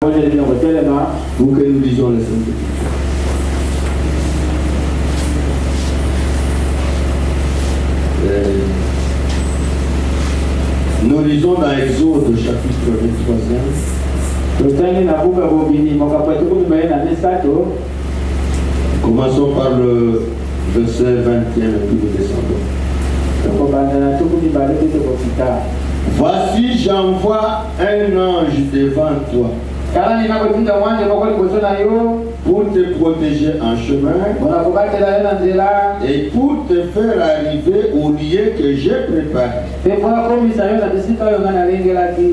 Pour que nous lisions les Saintes Écritures. Nous lisons dans Exode chapitre 23. Commençons par le verset 21 et puis nous descendons. Voici, j'envoie un ange devant toi pour te protéger en chemin et pour te faire arriver au lieu que j'ai préparé.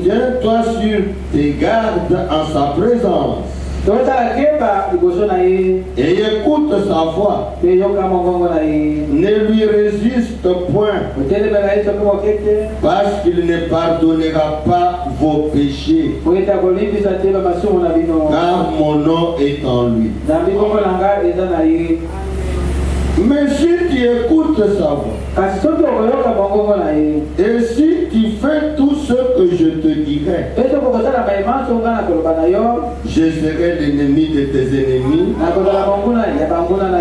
Tiens-toi sur tes gardes en sa présence et écoute sa voix. Ne lui résiste point, parce qu'il ne pardonnera pas vos péchés, car mon nom est en lui. Mais si tu écoutes sa voix et si tu fais tout ce que je te dirai, je serai l'ennemi de tes ennemis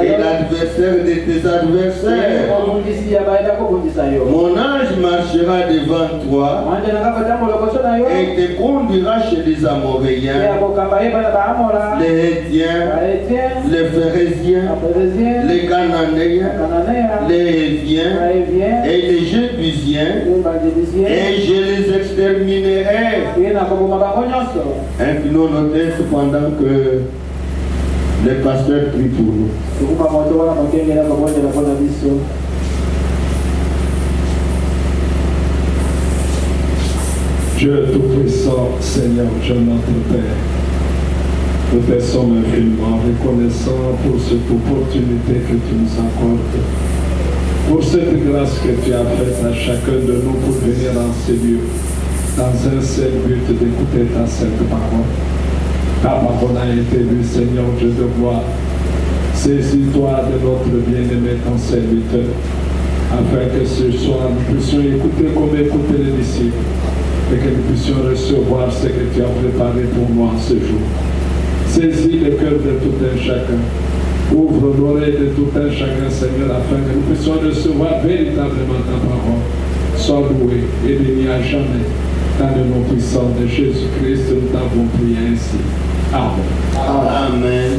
et l'adversaire de tes adversaires. Mon ange marchera devant toi et te conduira chez les Amoréens, les Hétiens, les Phéréziens, les Cananéens, les Héviens et les Jébusiens, et je les exterminerai. Inclinons nos têtes pendant que les pasteurs prient pour nous. Dieu Tout-Puissant, Seigneur, Dieu notre Père, nous te sommes infiniment reconnaissants pour cette opportunité que tu nous accordes, pour cette grâce que tu as faite à chacun de nous pour venir dans ces lieux, dans un seul but d'écouter ta sainte parole. Ta parole a été lue, Seigneur Dieu de gloire. Saisis-toi de notre bien-aimé, ton serviteur, afin que ce soir nous puissions écouter comme écouter les disciples, et que nous puissions recevoir ce que tu as préparé pour nous en ce jour. Saisis le cœur de tout un chacun. Ouvre l'oreille de tout un chacun, Seigneur, afin que nous puissions recevoir véritablement ta parole. Sois loué et béni à jamais. Dans le nom puissant de Jésus-Christ, nous t'avons prié ainsi. Amen. Amen.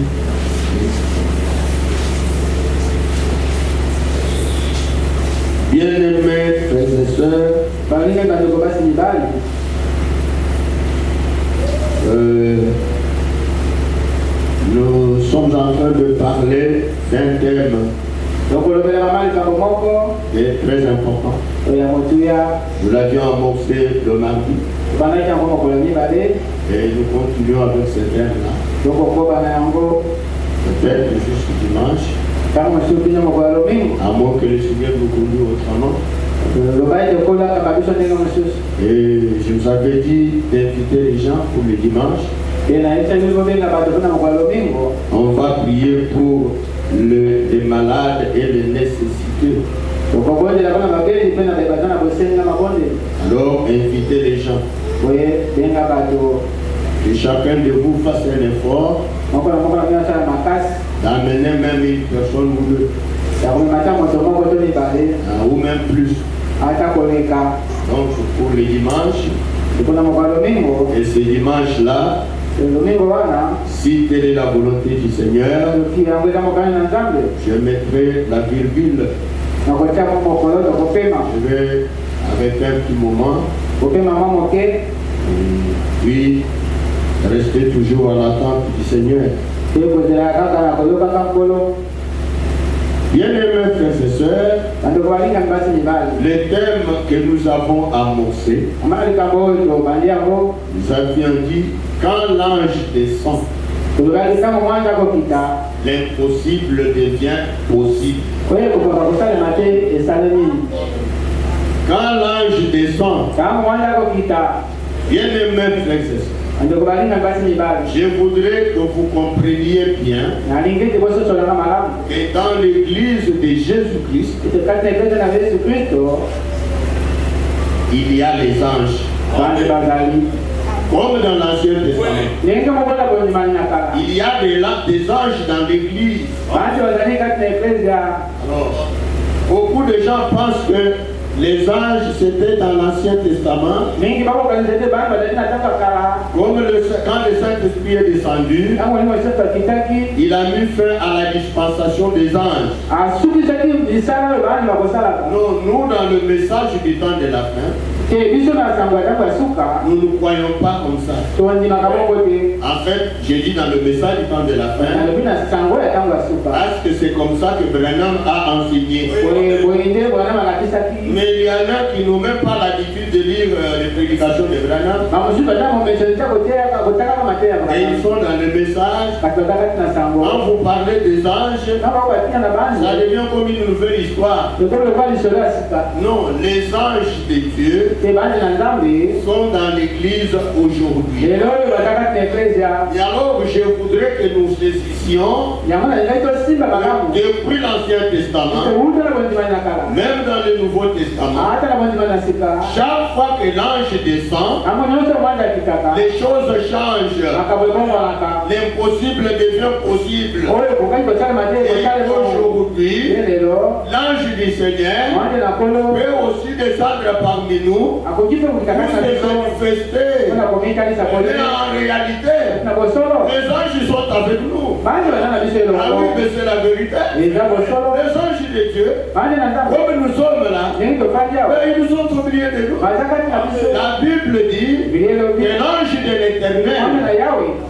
Bien-aimés frères et sœurs, nous sommes en train de parler d'un thème qui est très important. Nous l'avions amorcé le mardi et nous continuons avec ce thème-là. Peut-être jusqu'au dimanche, à moins que le Seigneur nous conduise autrement. Et je vous avais dit d'inviter les gens pour le dimanche. On va prier pour les malades et les nécessiteux. Alors invitez les gens. Que chacun de vous fasse un effort d'amener même une personne ou deux, ou même plus. Donc pour le dimanche, et ce dimanche-là, si telle est la volonté du Seigneur, je mettrai la virgule. Je vais avec un petit moment, puis rester toujours à l'attente du Seigneur. Bien-aimés frères et sœurs, le thème que nous avons amorcé, nous avions dit quand l'ange descend, l'impossible devient possible. Quand l'ange descend, bien-aimés frères et sœurs, je voudrais que vous compreniez bien que dans l'église de Jésus-Christ, il y a les anges. Comme dans l'Ancien Testament. Il y a des anges dans l'église. Alors, beaucoup de gens pensent que les anges c'était dans l'Ancien Testament. Comme quand le Saint-Esprit est descendu, il a mis fin à la dispensation des anges. Non, nous dans le message du temps de la fin, nous ne croyons pas comme ça. En fait, j'ai dit dans le message du temps de la fin, parce que c'est comme ça que Branham a enseigné. Mais il y en a qui n'ont même pas l'habitude de lire les prédications de Branham. Et ils sont dans le message. Quand vous parlez des anges, ça devient comme une nouvelle histoire. Non, les anges de Dieu sont dans l'église aujourd'hui. Et alors je voudrais que nous saisissions depuis l'Ancien Testament, même dans le Nouveau Testament, chaque fois que l'ange descend, les choses changent. L'impossible devient possible. Et aujourd'hui, l'ange du Seigneur peut aussi descendre parmi nous pour se manifester. Mais en réalité, les anges sont avec nous. Ah oui, mais c'est la vérité. Les anges de Dieu, comme nous sommes là, ils nous ont oubliés de nous. La Bible dit que l'ange de l'Éternel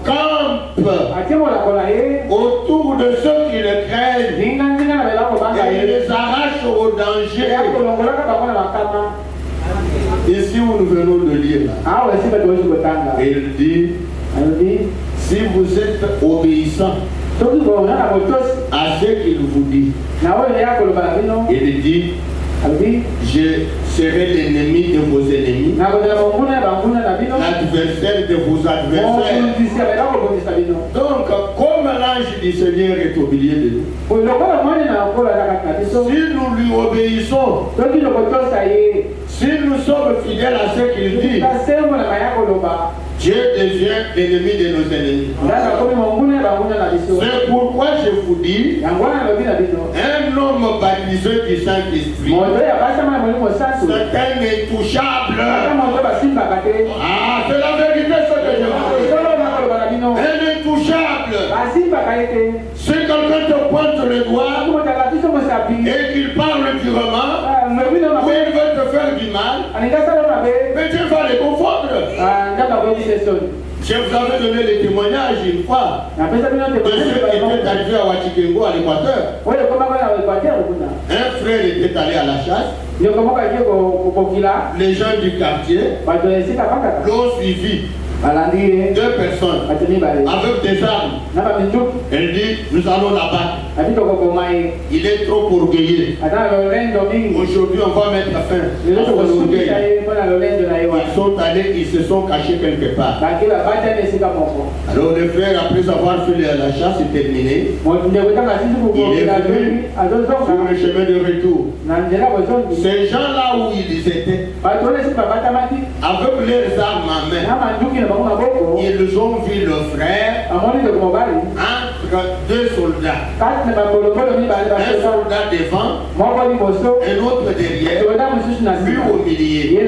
campe autour de ceux qui le craignent et il les arrache au danger. Ici où nous venons de lire là, et il dit, si vous êtes obéissant à ce qu'il vous dit, il dit, je serai l'ennemi de vos ennemis, l'adversaire de vos adversaires. Donc, comme l'ange du Seigneur est au milieu de nous, si nous lui obéissons, si nous sommes fidèles à ce qu'il dit, Dieu devient l'ennemi de nos ennemis. C'est pourquoi je vous dis, un homme baptisé du Saint-Esprit, c'est un intouchable. Ah, c'est la vérité ce que je vous dis. Un intouchable. Si quelqu'un te pointe le doigt et qu'il parle durement, ou il veut te faire du mal, mais Dieu va les confondre. Je vous avais donné les témoignages une fois de ceux qui étaient arrivés à Wachikengo à l'Équateur. Un frère était allé à la chasse. Les gens du quartier l'ont suivi. Deux personnes avec des armes. Elle dit, nous allons l'abattre. Il est trop orgueilleux. Aujourd'hui, on va mettre fin à son orgueil. Ils sont allés, ils se sont cachés quelque part. Alors le frère, après avoir fait la chasse terminée, il est venu sur le chemin de retour. Ces gens-là où ils étaient, avec leurs armes en main, ils ont vu le frère entre deux soldats. Un soldat devant, un autre derrière, lui au milieu.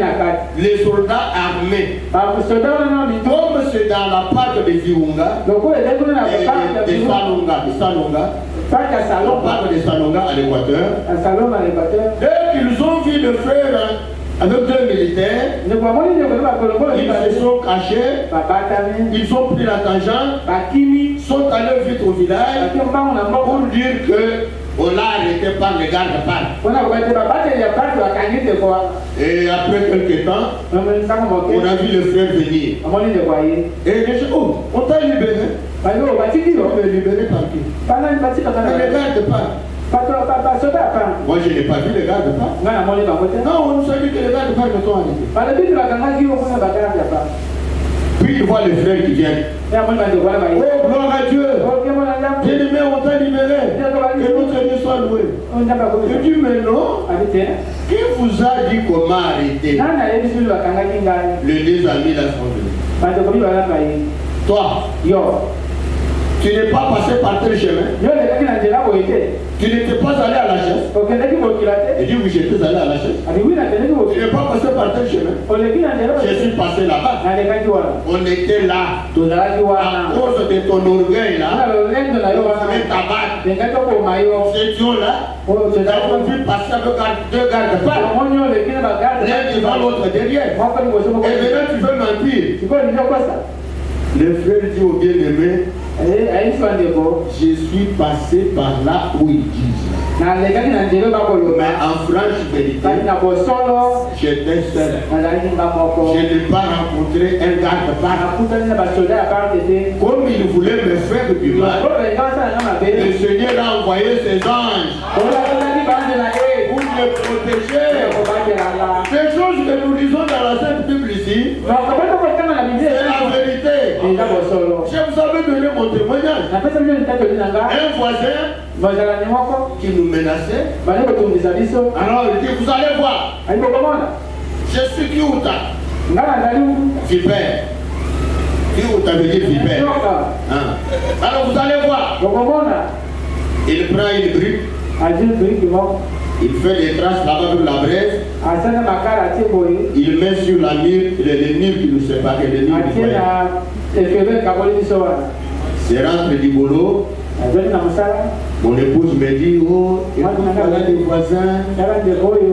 Les soldats armés. Comme c'est dans la part de Virunga, de Salonga, la part de Salonga à l'Équateur, dès qu'ils ont vu le frère avec deux militaires, ils se sont cachés, ils ont pris la tangente, sont allés vite au village pour dire que on l'a arrêté par les gardes-parcs. Et après quelques temps, on a vu le frère venir. Et les gens, oh, on t'a libéré. On t'a libéré par qui? Par les gardes-parcs. Moi je n'ai pas vu les gardes-parcs. Non, on nous a dit que les gardes-parcs me sont arrêtés. Puis il voit les frères qui viennent. Oh, gloire à Dieu. Bien-aimé, on t'a libéré. Que notre Dieu soit soit loué. Je dis, mais non. Qui vous a dit comment arrêter? Les deux amis là sont venus. Toi, tu n'es pas passé par tel chemin. Tu n'étais pas allé à la chaise. Il dit oui, j'étais allé à la chaise. Tu n'es pas passé par tel chemin. Je suis passé là-bas. On était là. À cause de ton orgueil là. On voulait t'abattre. Ces dieux-là, nous avons vu passer avec deux gardes-parts. L'un devant l'autre derrière. Et maintenant tu veux mentir. Le frère dit au bien-aimé, je suis passé par là où ils disent. Mais en franche vérité, j'étais seul. Je n'ai pas rencontré un garde-part. Comme il voulait me faire du mal, le Seigneur a envoyé ses anges pour me protéger. Ces choses que nous lisons dans la Sainte Bible ici, c'est la vérité. Je vous avais donné mon témoignage. Un voisin qui nous menaçait. Alors il dit, vous allez voir. Je suis Kiouta. Vipère. Kiouta veut dire vipère. Alors vous allez voir. Il prend une brique. Il fait des traces là-bas avec la braise. Il met sur la mur, les murs qui nous séparent, les murs du foyer. C'est rentré du boulot. Mon épouse me dit, oh, voilà des voisins.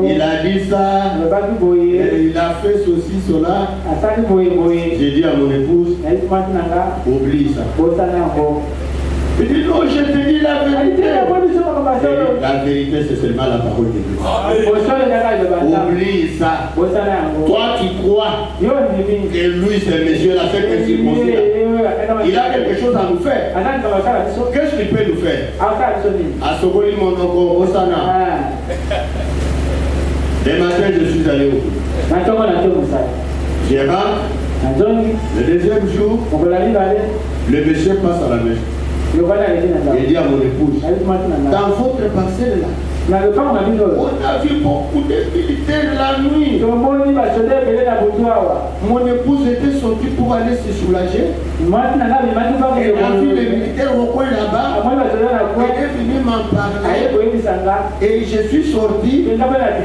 Il a dit ça. Il a fait ceci, cela. J'ai dit à mon épouse, oublie ça. Il dit non, je te dis la vérité. La vérité, c'est seulement la parole de Dieu. Oublie ça. Toi, tu crois que lui, c'est monsieur, la seule circoncis. Il a quelque chose à nous faire. Qu'est-ce qu'il peut nous faire? À Sogoli, mon oncle, Osana. Les matins, je suis allé au cours. Je rentre. Le deuxième jour, le monsieur passe à la maison. Il dit à mon épouse, dans votre parcelle là, on a vu beaucoup de militaires la nuit. Mon épouse était sortie pour aller se soulager. Elle a vu les militaires au coin là-bas. Elle est venue m'en parler. Et je suis sorti.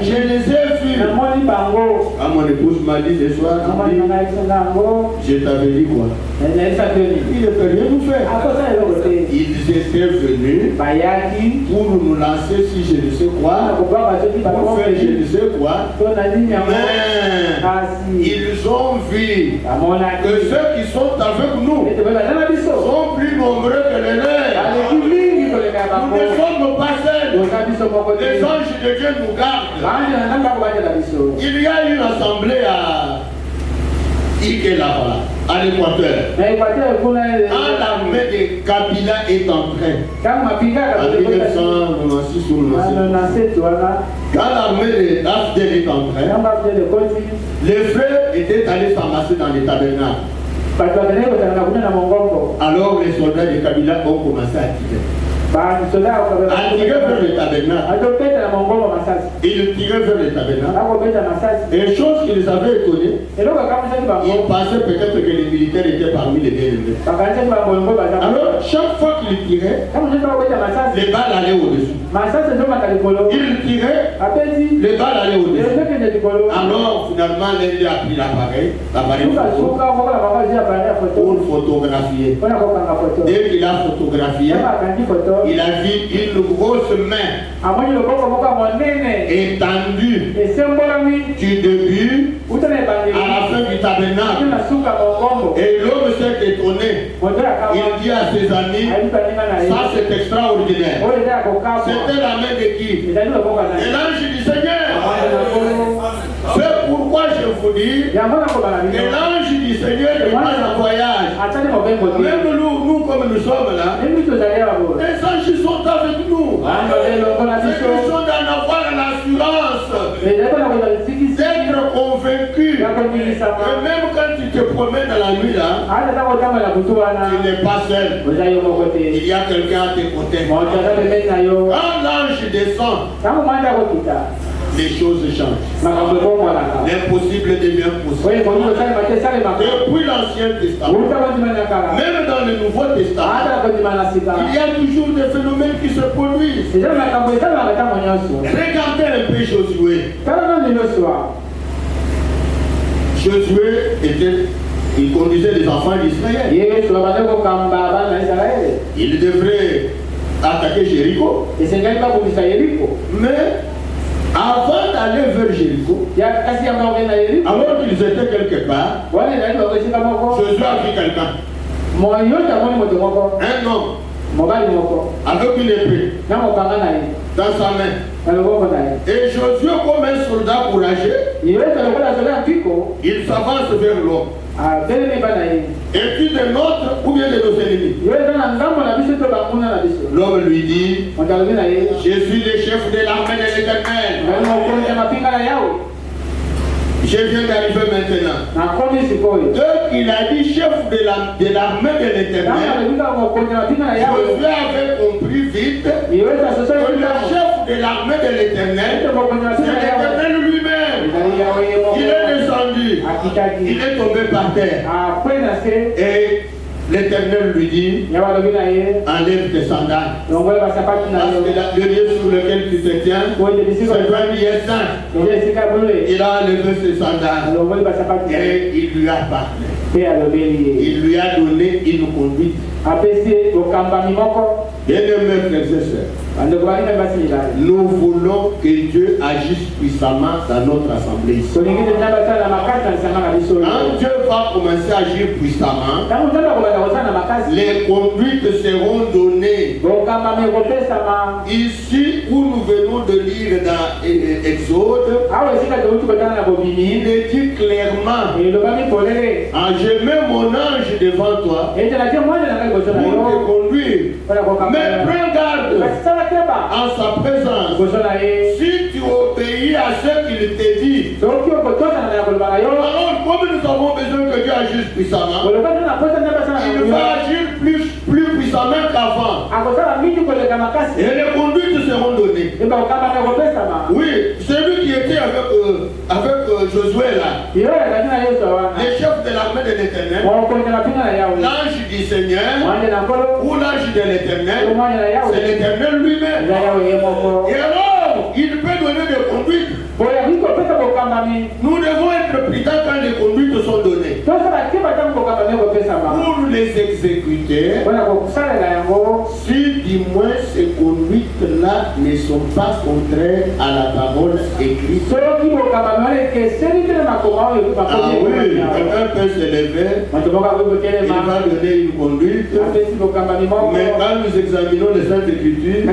Je les ai vus. Mon épouse m'a dit ce soir, je t'avais dit quoi? Il ne peut rien nous faire. Ils étaient venus pour nous lancer si je ne sais quoi, pour faire je ne sais quoi. Mais ils ont vu que ceux qui sont avec nous sont plus nombreux que les leurs. Nous ne sommes pas seuls. Les anges de Dieu nous gardent. Il y a une assemblée à Ike-Lava, à l'Équateur. Quand l'armée de Kabila est entrée, en 1996 ou 1997, quand l'armée de l'AFDEL est entrée, les frères étaient allés s'amasser dans les tabernacles. Alors les soldats de Kabila ont commencé à tirer. Il tirait vers le tabernacle. Il tirait vers le tabernacle. Et chose qui les avait étonnés, ils pensaient peut-être que les militaires étaient parmi les bien-aimés. Alors, chaque fois qu'il tirait, les balles allaient au-dessus. Il tirait, les balles allaient au-dessus. Alors, finalement, l'un a pris l'appareil photo, pour photographier. Dès qu'il a photographié, il a vu une grosse main étendue du début à la fin du tabernacle. Et l'homme s'est étonné. Il dit à ses amis, ça c'est extraordinaire. C'était la main de qui? Et l'ange du Seigneur. C'est pourquoi je vous dis que l'ange du Seigneur n'est pas en voyage. Même nous comme nous sommes là, les anges sont avec nous. Ils sont d'en avoir l'assurance d'être convaincus même quand tu te promènes dans la nuit là, tu n'es pas seul. Il y a quelqu'un à tes côtés. Quand l'ange descend, les choses changent. L'impossible devient possible. Depuis l'Ancien Testament, même dans le Nouveau Testament, il y a toujours des phénomènes qui se produisent. Regardez un peu Josué. Josué il conduisait les enfants d'Israël. Il devrait attaquer Jéricho. Mais avant d'aller vers Jéricho, alors qu'ils étaient quelque part, Josué a vu quelqu'un. Un homme avec une épée dans sa main. Et Josué, comme un soldat courageux, il s'avance vers l'homme. Es-tu de notre ou bien de nos ennemis? L'homme lui dit, je suis le chef de l'armée de l'Éternel. Je viens d'arriver maintenant. Donc il a dit chef de l'armée de l'Éternel. Josué avait compris vite que le chef de l'armée de l'Éternel, c'est l'Éternel lui-même. Il est descendu. Il est tombé par terre. Et l'Éternel lui dit, enlève tes sandales. Parce que le lieu sur lequel tu te tiens, c'est un lieu saint. Il a enlevé ses sandales et il lui a parlé. Il lui a donné une conduite. Bien-aimés frères et sœurs, nous voulons que Dieu agisse puissamment dans notre assemblée. Quand Dieu va commencer à agir puissamment, les conduites seront données. Ici où nous venons de lire dans Exode, il est dit clairement, je mets mon ange devant toi pour te conduire. Mais prends garde en sa présence. Si tu obéis à ce qu'il te dit, alors comme nous avons besoin que Dieu agisse puissamment, il va agir plus puissamment qu'avant. Et les conduites seront données. Oui, celui qui était avec Josué là, le chef de l'armée de l'Éternel, l'ange du Seigneur ou l'ange de l'Éternel, c'est l'Éternel lui-même. Et alors, il peut donner des conduites. Nous devons être prudents quand les conduites sont données. Pour les exécuter, si du moins ces conduites-là ne sont pas contraires à la parole écrite. Ah oui, quelqu'un peut se lever, il va donner une conduite, mais quand nous examinons les Saintes Écritures,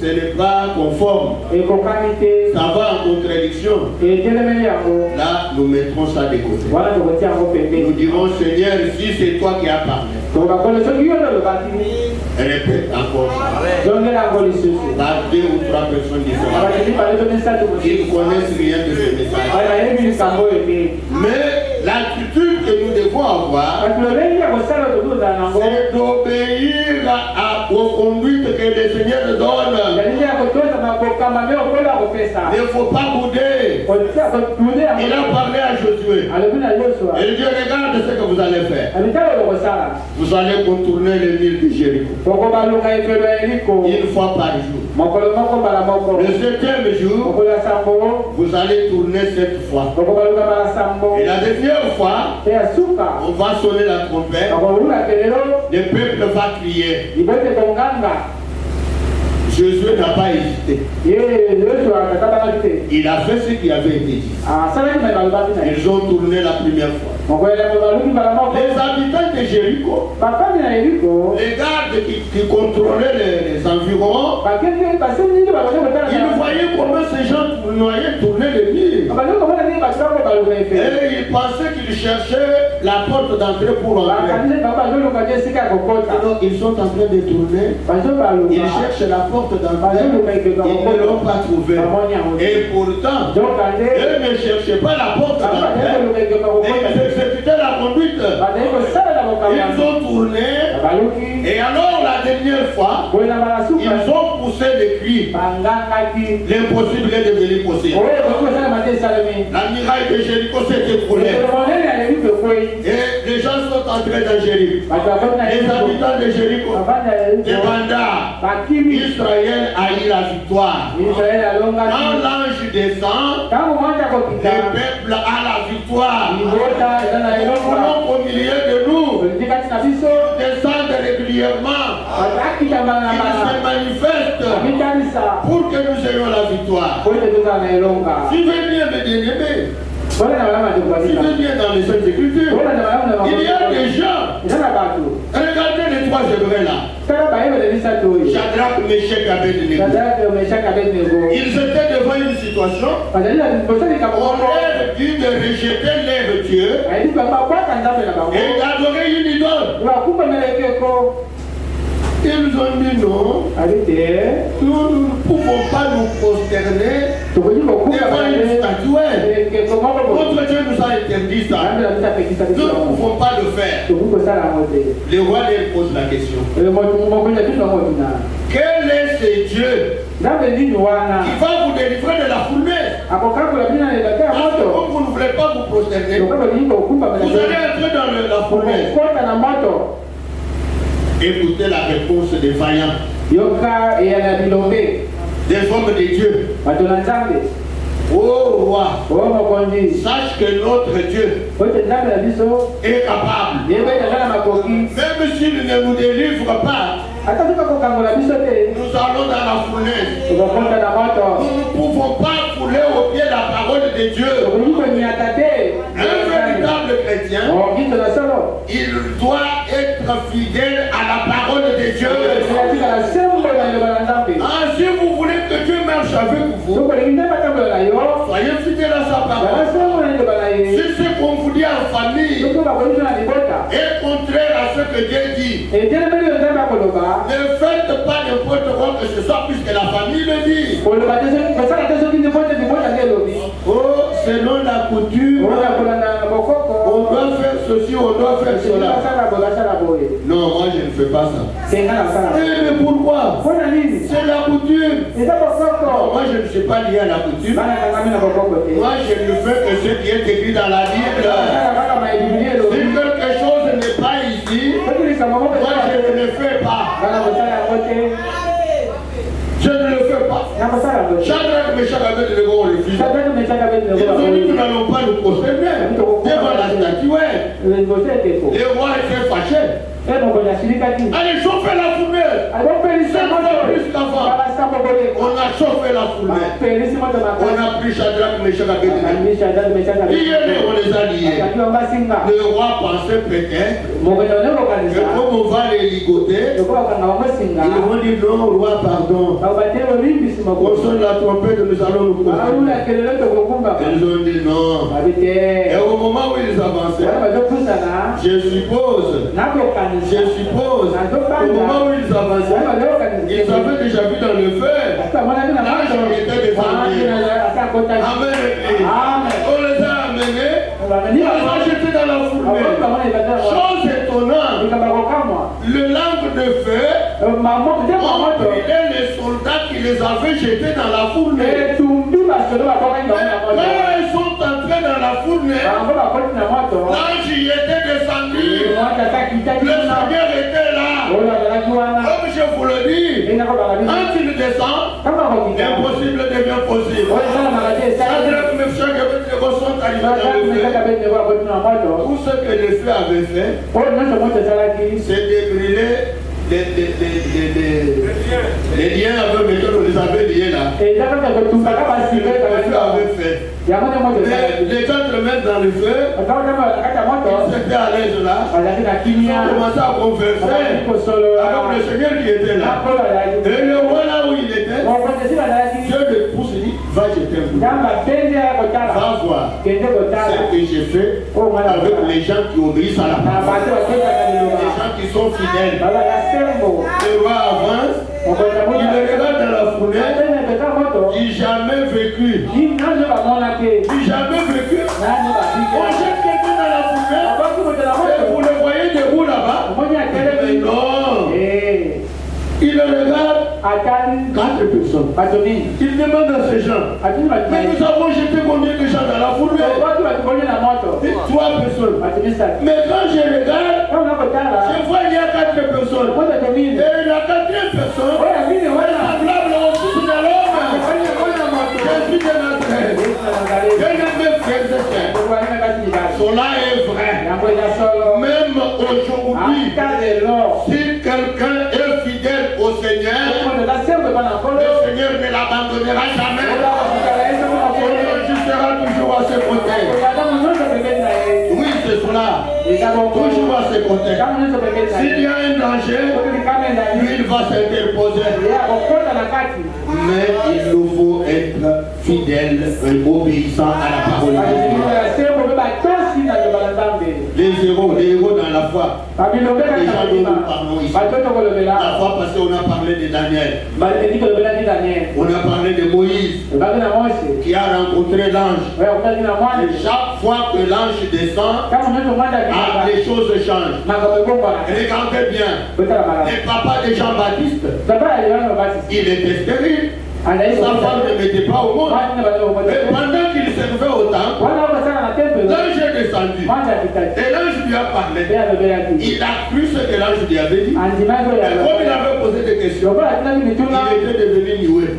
ce n'est pas conforme. Ça va en contradiction. Là, nous mettrons ça de côté. Nous dirons, Seigneur, si c'est toi qui as parlé, répète encore ça. Par 2 ou 3 personnes différentes. Ils ne connaissent rien de ce message. Mais l'attitude que nous devons avoir, c'est d'obéir aux conduites que le Seigneur donne. Il ne faut pas bouder. Il a parlé à Josué. Et il dit, regarde ce que vous allez faire. Vous allez contourner les villes de Jéricho une fois par jour. Le 7e jour, vous allez tourner 7 fois. Et la dernière fois, on va sonner la trompette. Le peuple va crier. Josué n'a pas hésité. Il a fait ce qui avait été dit. Ils ont tourné la première fois. Les habitants de Jéricho, les gardes qui contrôlaient les environs, ils voyaient comment ces gens tournaient les murs. Et ils pensaient qu'ils cherchaient la porte d'entrée pour entrer. Alors ils sont en train de tourner. Ils cherchent la porte d'entrée. Ils ne l'ont pas trouvée. Et pourtant, eux ne cherchaient pas la porte d'entrée. Mais ils exécutaient la conduite. Ils ont tourné. Et alors la dernière fois, ils ont poussé des cris. L'impossible est devenu possible. La muraille de Jéricho s'est écroulée. Et les gens sont entrés dans Jéricho. Les habitants de Jéricho, les bandats, Israël a eu la victoire. Quand l'ange descend, le peuple a la victoire. Nous voulons au milieu de nous, descendre régulièrement, il se manifeste pour que nous ayons la victoire. Suivez bien mes bien-aimés. Suivez bien dans les Saintes Écritures. Il y a des gens. Regardez les trois hébreux là. Shadrach, Meshach, Abednego. Ils étaient devant une situation. On leur dit de rejeter leur Dieu et d'adorer une idole. Ils ont dit non, nous ne pouvons pas nous prosterner devant une statuette. Notre Dieu nous a interdit ça. Nous ne pouvons pas le faire. Le roi leur pose la question. Quel est ce Dieu qui va vous délivrer de la fournaise? Parce que comme vous ne voulez pas vous prosterner, vous allez entrer dans la fournaise. Écoutez la réponse des vaillants, des hommes de Dieu. Oh roi, sache que notre Dieu est capable. Même s'il ne nous délivre pas, nous allons dans la fournaise. Nous ne pouvons pas fouler au pied la parole de Dieu. Un véritable chrétien, il doit être fidèle à la parole de Dieu. Ah, si vous voulez que Dieu marche avec vous, soyez fidèles à sa parole. Si ce qu'on vous dit en famille est contraire à ce que Dieu dit, ne faites pas n'importe quoi que ce soit puisque la famille le dit. Oh, selon la coutume, on doit faire ceci, on doit faire cela. Non, moi je ne fais pas ça. Mais pourquoi? C'est la coutume. Non, moi je ne suis pas lié à la coutume. Moi je ne fais que ce qui est écrit dans la Bible. Si quelque chose n'est pas ici, moi je ne le fais pas. Je ne le fais pas. Shadrach, Meshach, Abednego ont refusé. Ils ont dit nous n'allons pas nous prosterner devant la statuette. Les rois étaient fâchés. Allez, chauffer la fournaise. C'est plus qu'avant. On a chauffé la fournaise. On a pris Shadrach, Meshach, Abednego. Hier, on les a liés. Le roi pensait peut-être que comme on va les ligoter, ils vont dire non, roi, pardon. On sonne la trompette, nous allons nous prosterner. Ils ont dit non. Et au moment où ils avançaient, je suppose, au moment où ils avançaient, ils avaient déjà vu dans le feu, l'ange était descendu. Amen. On les a amenés, on les a jetés dans la fournaise. Chose étonnante, le langue de feu brûlait les soldats qui les avaient jetés dans la fournaise. Quand ils sont entrés dans la fournaise, l'ange y était descendu. Le Seigneur était là. Comme je vous le dis, quand il descend, l'impossible devient possible. Shadrach, Meshach, Abednego sont arrivés dans le feu. Tout ce que le feu avait fait, c'est de brûler les liens avec lesquels on les avait liés là. Le feu avait fait. Mais les gens se mettent dans le feu, ils étaient à l'aise là, ils ont commencé à converser avec le Seigneur qui était là. Et le roi là où il était, Dieu le pousse et dit, va jeter un coup. Va voir ce que j'ai fait avec les gens qui obéissent à la parole. Les gens qui sont fidèles. Le roi avance, il le regarde dans la fenêtre, il n'a jamais vécu. Il jamais vécu. On jette quelqu'un dans la fenêtre, et vous le voyez debout là-bas. Mais non. Il le regarde, 4 personnes. Il demande à ces gens, mais nous avons jeté combien de gens dans la foule? 3 personnes. Mais quand je regarde, je vois qu'il y a 4 personnes. Et la 4e personne est semblable au Fils de l'homme. Jésus de Nazareth. Bien-aimés frères et sœurs, cela est vrai. Même aujourd'hui, si quelqu'un est fidèle au Seigneur, le Seigneur ne l'abandonnera jamais. Tu seras toujours à ses côtés. Oui, c'est cela. Toujours à ses côtés. S'il y a un danger, lui, il va s'interposer. Mais il nous faut être fidèles et obéissants à la parole de Dieu. Les héros dans la foi. Les gens dont nous parlons ici. La fois passée, on a parlé de Daniel. On a parlé de Moïse qui a rencontré l'ange. Et chaque fois que l'ange descend, les choses changent. Regardez bien. Le papa de Jean-Baptiste, il était stérile. Sa femme ne mettait pas au monde. Mais pendant qu'il servait au temple, l'ange est descendu. Et l'ange lui a parlé. Il a cru ce que l'ange lui avait dit. Et comme il avait posé des questions, il était devenu muet.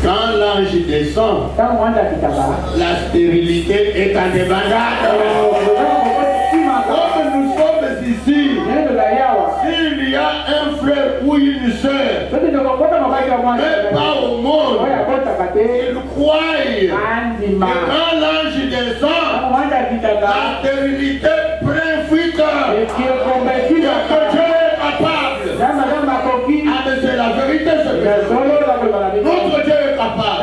Quand l'ange descend, la stérilité est en débandade. Comme nous sommes ici, s'il y a un frère ou une sœur, même pas au monde, ils croient que quand l'ange descend, la stérilité prend fuite. Que Dieu est capable. Ah, mais c'est la vérité, notre Dieu est capable.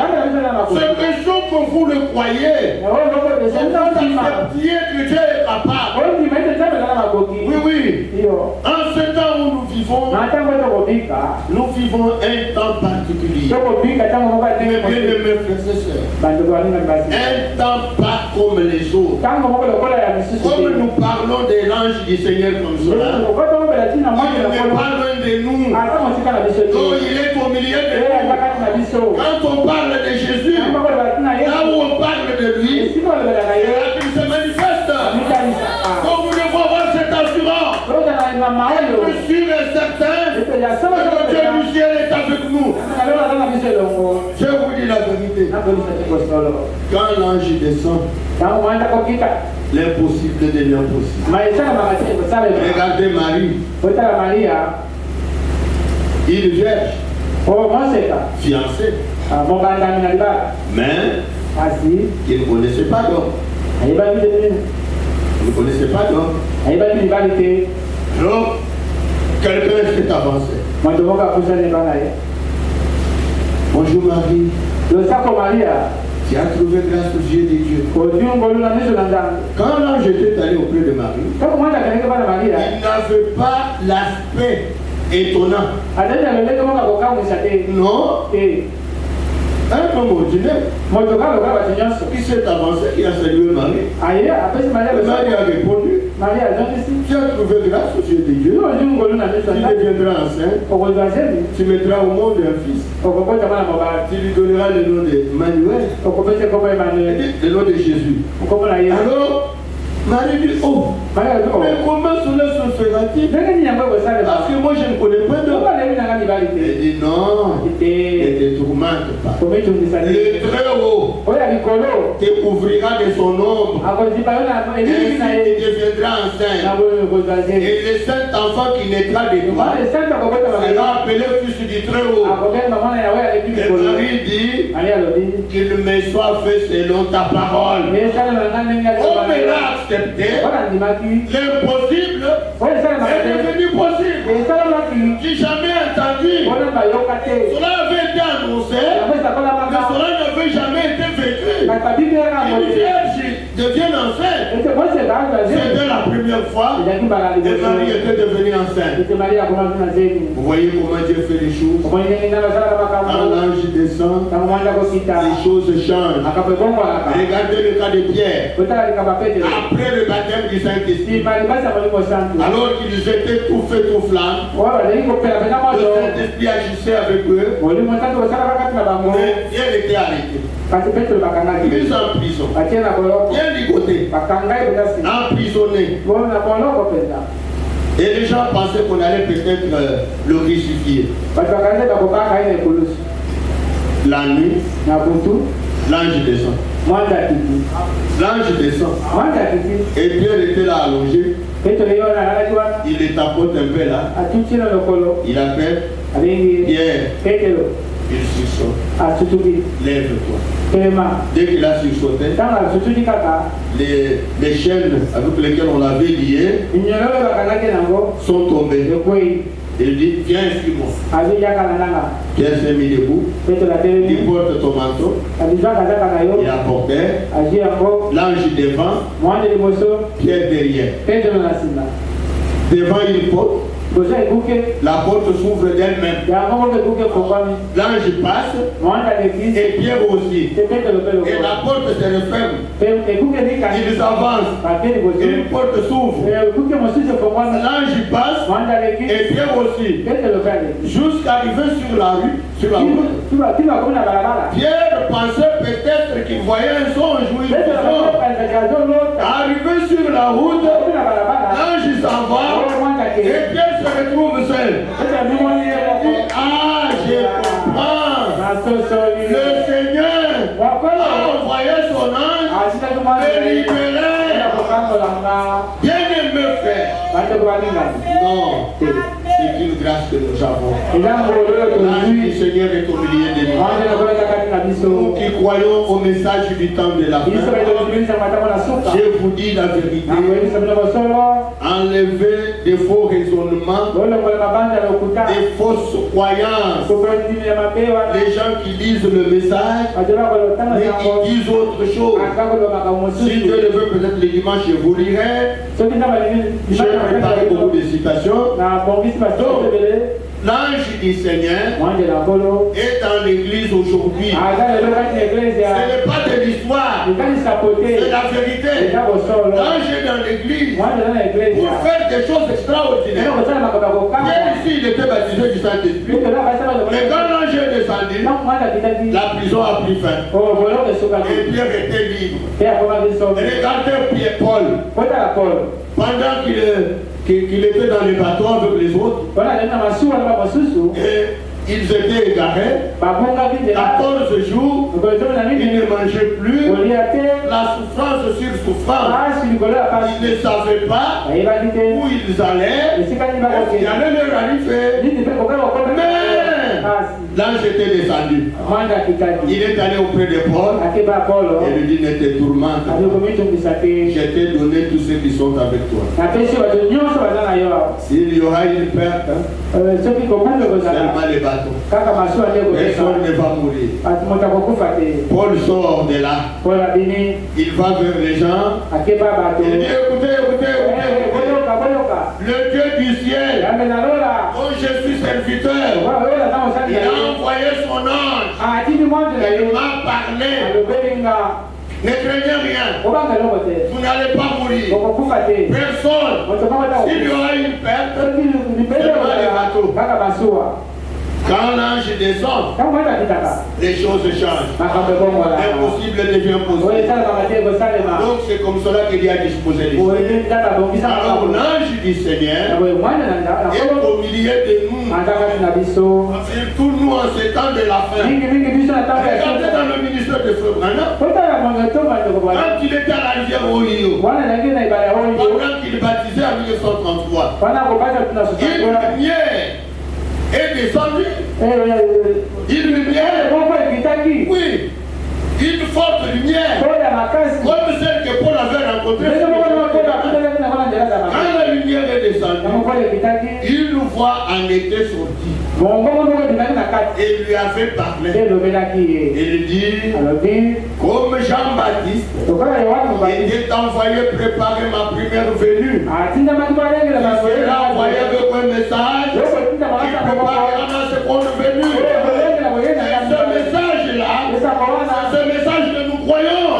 C'est question que vous le croyez. Vous acceptiez que Dieu est capable. Oui. En ce temps où nous vivons un temps particulier. Mais bien aimés frères et sœurs, un temps pas comme les autres. Comme nous parlons de l'ange du Seigneur comme cela, il n'est pas loin de nous. Donc il est au milieu de nous. Quand on parle de Jésus, là où on parle de lui, il se manifeste. Donc vous devez avoir cette assurance. Je suis sûr et certain que le Dieu du ciel est avec nous. Je vous dis la vérité. Quand l'ange descend, l'impossible devient possible. Regardez Marie. Il est vierge. Fiancée. Mais il ne connaissait pas d'homme. Il ne connaissait pas d'homme. Donc, quelqu'un s'est avancé. Bonjour Marie. Tu as trouvé grâce aux yeux de Dieu. Quand l'ange était allé auprès de Marie, il n'avait pas l'aspect étonnant. Non. Un homme ordinaire qui s'est avancé, qui a salué Marie. Marie a répondu, tu as trouvé grâce aux yeux de Dieu. Tu deviendras enceinte. Tu mettras au monde un fils. Tu lui donneras le nom de Manuel, le nom de Jésus. Alors, Marie dit, mais comment cela se fera-t-il? Parce que moi je ne connais pas d'homme. Elle dit non, ne te tourmente pas. Le Très-Haut te couvrira de son ombre. Et tu deviendras enceinte. Et le saint enfant qui naîtra de toi sera appelé fils du Très-Haut. Et Marie dit qu'il me soit fait selon ta parole. On me l'a accepté. L'impossible est devenu possible. J'ai jamais entendu. Cela avait été annoncé, mais cela n'avait jamais été vécu. Une vierge devient enceinte. C'était la première fois et Marie était devenue enceinte. Vous voyez comment Dieu fait les choses. Quand l'ange descend, les choses changent. Regardez le cas de Pierre. Après le baptême du Saint-Esprit, alors qu'ils étaient tout feu, tout flamme, le Saint-Esprit agissait avec eux, mais Pierre était arrêté. Mis en prison, bien ligoté, emprisonné. Et les gens pensaient qu'on allait peut-être le crucifier. La nuit, l'ange descend. L'ange descend. Et Pierre était là allongé. Il les tapote un peu là. Il appelle Pierre. Il sursaute. Lève-toi. Dès qu'il a sursauté, les chaînes avec lesquelles on l'avait lié sont tombées. Il dit, viens suis-moi. Pierre s'est mis debout. Il porte ton manteau. Il apportait. L'ange devant. Pierre derrière. Devant une porte. La porte s'ouvre d'elle-même. L'ange passe et Pierre aussi. Et la porte se referme. Ils avancent. Une porte s'ouvre. L'ange passe et Pierre aussi. Jusqu'à arriver sur la rue. Pierre pensait peut-être qu'il voyait un songe ou une vision. Arrivé sur la route, l'ange s'en va et Pierre se retrouve seul. Ah, je comprends. Le Seigneur a envoyé son ange et libéré. Bien aimé frère. Non, c'est une grâce que nous avons. L'ange du Seigneur est au milieu de nous. Nous qui croyons au message du temps de la fin, je vous dis la vérité. Enlevez des faux raisonnements, des fausses croyances. Les gens qui lisent le message, mais qui disent autre chose. Si Dieu le veut, peut-être le dimanche, je vous lirai. J'ai préparé beaucoup de citations. Donc, l'ange du Seigneur est dans l'église aujourd'hui. Ce n'est pas de l'histoire, c'est la vérité. L'ange est dans l'église pour faire des choses extraordinaires. Pierre ici, il était baptisé du Saint-Esprit. Mais quand l'ange est descendu, la prison a pris fin. Et Pierre était libre. Regardez Pierre, Paul. Pendant qu'il était dans les bateaux avec les autres, et ils étaient égarés. 14 jours, ils ne mangeaient plus. La souffrance sur souffrance. Ils ne savaient pas où ils allaient. Il allait leur arriver. Mais l'ange était descendu. Il est allé auprès de Paul et lui dit, ne te tourmente pas. Je t'ai donné tous ceux qui sont avec toi. S'il y aura une perte, seulement les bateaux. Personne ne va mourir. Paul sort de là. Il va vers les gens. Il dit, écoutez. Le Dieu du ciel, dont je suis serviteur, il a envoyé son ange. Il m'a parlé. Ne craignez rien. Vous n'allez pas mourir. Personne. S'il y aura une perte, c'est pas les bateaux. Quand l'ange descend, les choses changent. L'impossible devient possible. Donc c'est comme cela qu'il y a disposé les choses. Alors l'ange du Seigneur est au milieu de nous. Surtout nous en ces temps de la fin. Regardez dans le ministère de Frère Branham. Quand il était à la rivière Ohio, pendant qu'il baptisait en 1933, une lumière est descendu. Une lumière. Oui. Une forte lumière. Comme celle que Paul avait rencontrée. Quand la lumière est descendue, il nous voit en été sorti. Et lui avait parlé. Et il dit, comme Jean-Baptiste était envoyé préparer ma première venue, il sera envoyé avec un message qui préparera ma seconde venue. Et ce message-là, c'est ce message que nous croyons.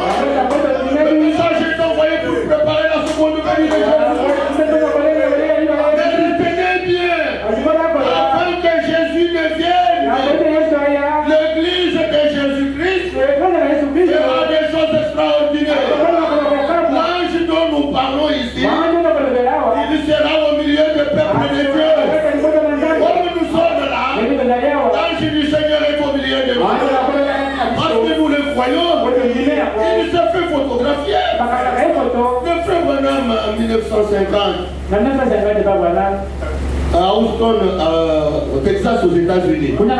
Le message est envoyé pour préparer la seconde venue de Jésus. Mais retenez bien, afin que Jésus ne vienne, l'église de Jésus-Christ fera des choses extraordinaires. L'ange dont nous parlons ici, il sera au milieu du peuple de Dieu. Comme nous sommes là, l'ange du Seigneur est au milieu de nous. Parce que nous le croyons, il se fait photographier. Le frère Branham en 1950, à Houston, au Texas, aux États-Unis, on lui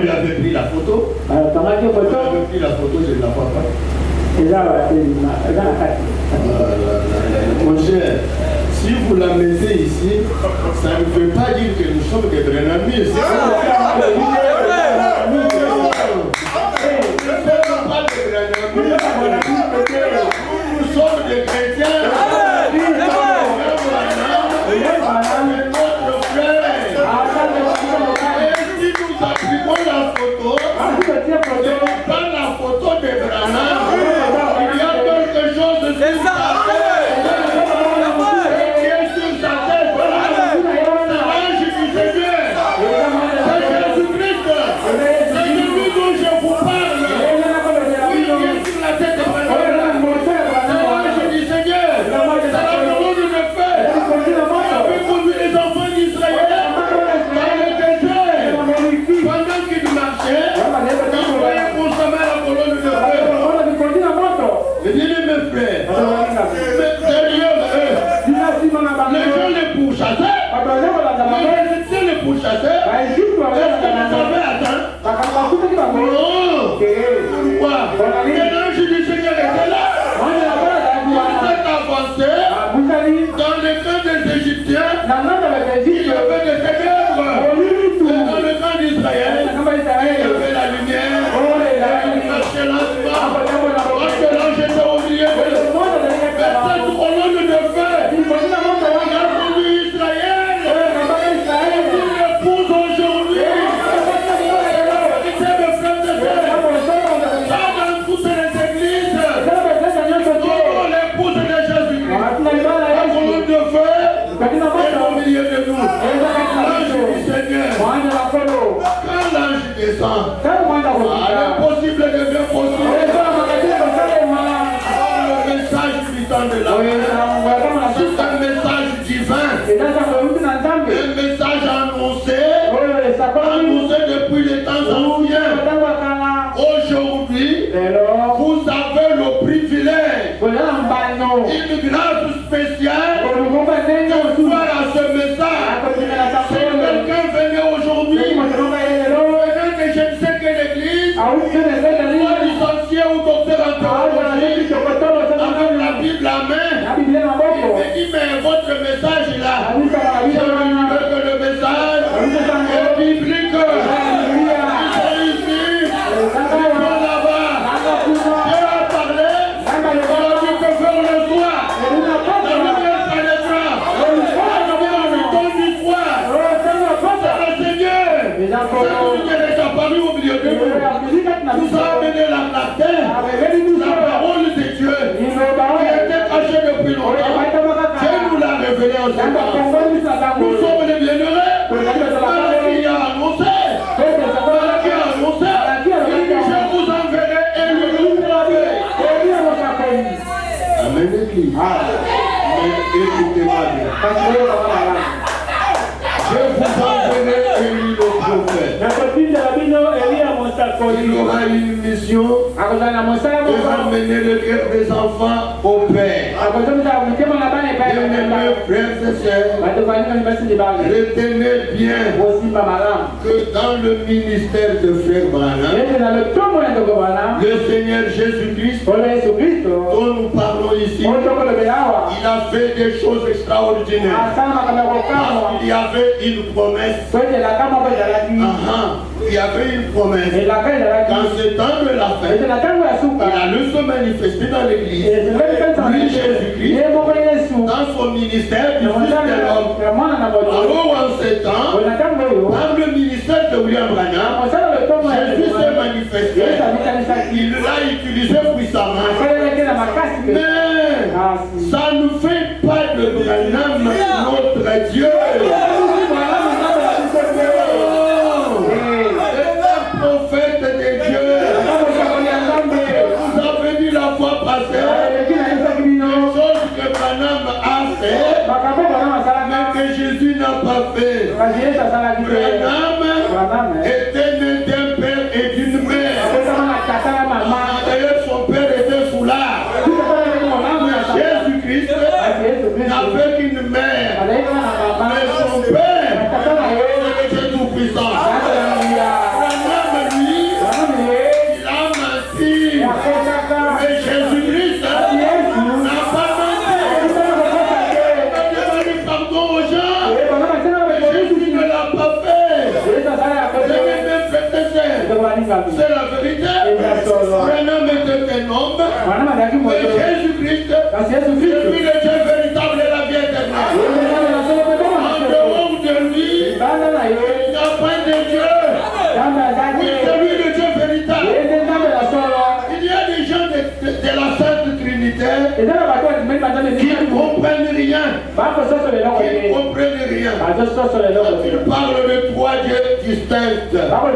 avait pris la photo. On lui avait pris la photo, je ne la vois pas. Mon cher, si vous la mettez ici, ça ne veut pas dire que nous sommes des Branhamistes. Nous sommes des chrétiens. Notre frère. Et si nous appliquons la photo, pas la photo de Branham, il y a quelque chose sur sa tête. Qui est sur sa tête, voilà. C'est l'ange du Seigneur. C'est Jésus-Christ. C'est celui dont je vous parle. Oui, qui est sur la tête de Branham. C'est l'ange du Seigneur. C'est la colonne de feu. Il avait conduit les enfants d'Israël dans le désert. Pendant qu'ils marchaient, ils voyaient consommer la colonne de feu. Et bien mes frères, mais derrière eux, les gens les pourchassaient. Les Égyptiens les pourchassaient. Est-ce que vous avez atteint? Non. Pourquoi? L'ange du Seigneur était là. Il s'est avancé dans le camp des Égyptiens. Il y avait des ténèbres. Dans le camp d'Israël, il y avait la lumière. Il marchait lentement. Parce que l'ange était au milieu de eux. Mais cette colonne de feu, il a conduit Israël. Il l'épouse aujourd'hui. C'est le frère de Dieu. Pas dans toutes les églises. Nous, l'épouse de Jésus-Christ. La colonne de feu est au milieu de nous. L'ange du Seigneur. Quand l'ange descend, l'impossible devient possible. Le message du temps de la paix, c'est un message divin. Un message annoncé depuis les temps anciens. Aujourd'hui, vous avez le privilège, une grâce spéciale de voir à ce message. Si quelqu'un venait aujourd'hui, peut-être que je ne sais que l'église, soit licencié ou docteur en théologie, avec la Bible à main, il me dit, mais votre message là, je veux que le message est biblique. Ils sont ici, ils sont là-bas. Dieu a parlé, on a dit que faire le soir. La lumière pénétra. La lumière du soir. C'est le Seigneur. C'est celui qui est apparu au milieu de nous. Nous a amené la clarté, la parole de Dieu, qui était cachée depuis longtemps. Dieu nous l'a révélé en ce temps. Nous sommes les bienheureux. Malachi a annoncé. Malachi a annoncé. Il dit, je vous enverrai et le trouverez. Amen, l'église. Mais écoutez-moi bien. Je vous enverrai et le prophète. Il aura une mission et ramener le cœur des enfants au Père. Bien-aimés frères et sœurs, retenez bien que dans le ministère de Frère Branham, le Seigneur Jésus-Christ, dont nous parlons ici, il a fait des choses extraordinaires. Parce qu'il y avait une promesse. Il y avait une promesse. Quand ce temps de la fin, il allait se manifester dans l'église. Lui, Jésus-Christ, dans son ministère du Fils de l'homme. Alors en ce temps, par le ministère de William Branham, Jésus s'est manifesté. Il l'a utilisé puissamment. Mais ça ne fait pas de Branham notre Dieu. Prophète de Dieu, vous avez dit la fois passée, les choses que Branham a fait, mais que Jésus n'a pas fait. Branham était né d'un père et d'une mère. D'ailleurs, son père était foulard. Jésus-Christ n'avait qu'une mère, mais son père était tout puissant. Mais Jésus-Christ n'a pas menti. Il a demandé pardon aux gens. Mais Jésus ne l'a pas fait. C'est la vérité. Branham était un homme. Mais Jésus-Christ, lui le Dieu véritable et la vie éternelle. En dehors de lui, il n'y a pas de Dieu. Oui, c'est lui le Dieu véritable. Il y a des gens de la Sainte Trinité qui ne comprennent rien. Qui ne comprennent rien. Il parle de trois dieux distincts. Trois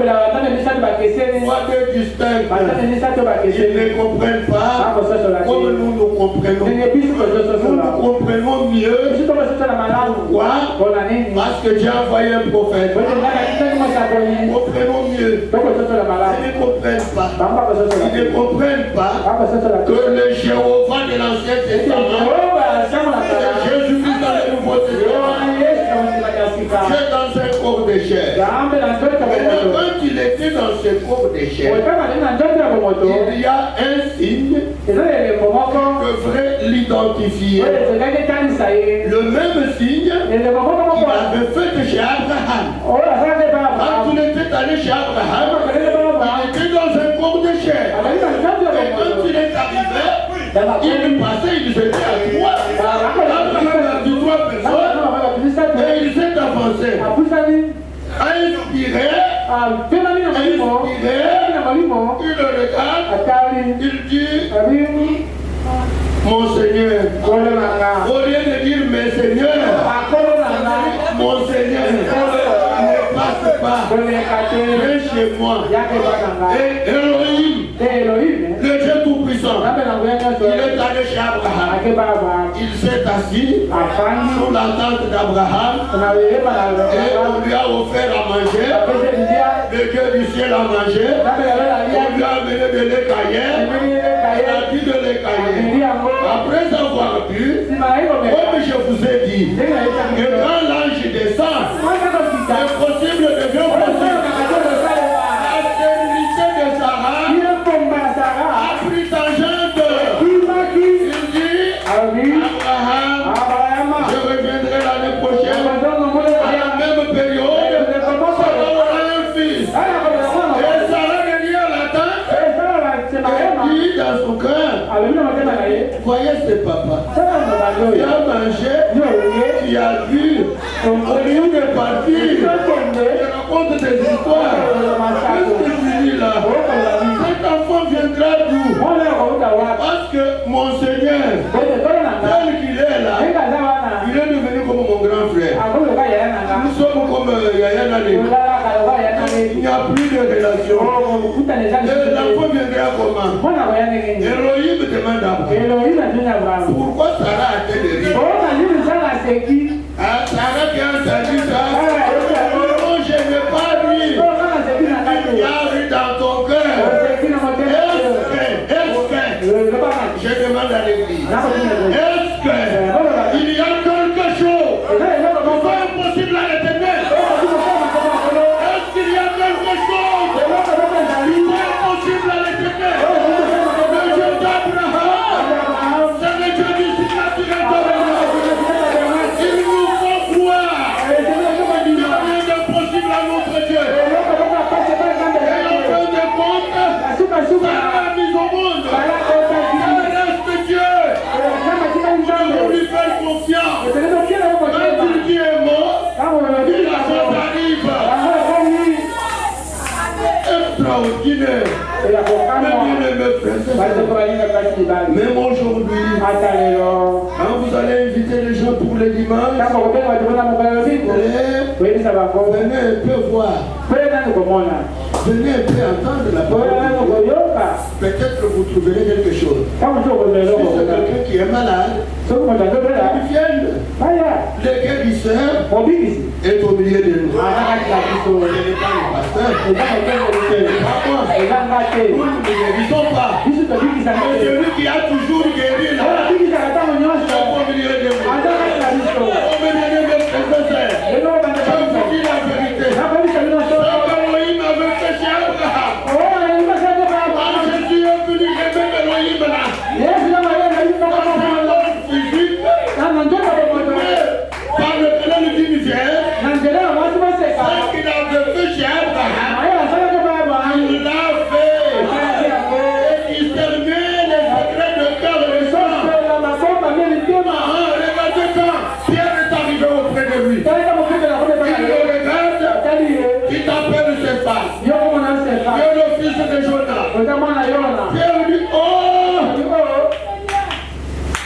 dieux distincts. Ils ne comprennent pas comme nous nous comprenons. Nous nous comprenons mieux. Pourquoi? Parce que Dieu a envoyé un prophète. Nous comprenons mieux. Ils ne comprennent pas. Ils ne comprennent pas que le Jéhovah de l'Ancien Testament, Jésus-Christ dans le Nouveau Testament, c'est dans un corps de chair. Et quand il était dans ce corps de chair, il y a un signe qui devrait l'identifier. Le même signe qu'il avait fait chez Abraham. Quand il était allé chez Abraham, il était dans un corps de chair. Et quand il est arrivé, il passait, il se dit à trois. Abraham a dit trois personnes et il s'est avancé. Inspiré, il regarde, il dit, mon Seigneur, au lieu de dire mes seigneurs, mon Seigneur, ne passe pas, viens chez moi. Et Elohim, le Dieu Tout-Puissant, il est allé chez Abraham. Il s'est assis sous la tente d'Abraham et on lui a offert à manger. Le Dieu du ciel a mangé. On lui a amené de l'écaillère. Il a dit de l'écaillère. Après avoir bu, comme je vous ai dit, que quand l'ange descend, c'est possible de bien possible. La stérilité de Sarah a pris sa jambe. Il dit, Abraham, je reviendrai l'année prochaine à la même période. Sarah aura un fils. Et Sarah venait à la tente et dit dans son cœur, voyez ce papa, tu as mangé, tu as vu, au lieu de partir, tu racontes des histoires. Qu'est-ce que tu dis là? Cet enfant viendra d'où? Parce que mon Seigneur, tel qu'il est là, il est devenu comme mon grand frère. Nous sommes comme Yaya Nale. Il n'y a plus de relation. L'enfant viendra comment? Elohim demande à Abraham. Pourquoi Sarah a-t-elle de rire? Sarah qui a entendu ça, non, je n'ai pas ri. Il y a ri dans ton cœur. Est-ce que l'a mise au monde. Elle reste Dieu. Pour lui faire confiance. Quand il est mort, la chose arrive. Extraordinaire. Même aujourd'hui, quand vous allez inviter les gens pour les dimanches, venez un peu voir. Venez un peu entendre la parole. Peut-être que vous trouverez quelque chose. Si c'est quelqu'un qui est malade, il vienne. Le guérisseur est au milieu de nous. Ce n'est pas le pasteur. Ce n'est pas moi. Nous ne guérissons pas. Mais celui qui a toujours guéri là, est au milieu de nous. Au milieu de mes frères. Je vous dis la vérité. Elohim avait fait chez Abraham. Quand Jésus est venu, j'ai même Elohim là. Par le canal du misère, ce qu'il avait fait chez Abraham, il l'a fait. Et il permet les secrets de cœur et de sang. Regardez quand Pierre est arrivé auprès de lui. Il le regarde, il t'appelle ses femmes. Dieu le fils de Jonas. Pierre dit, oh,